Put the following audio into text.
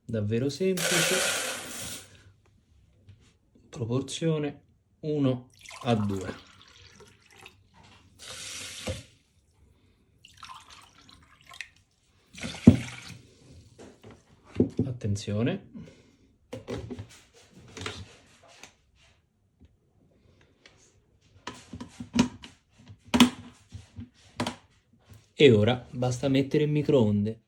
davvero semplice, proporzione 1:2. Attenzione. E ora basta mettere in microonde.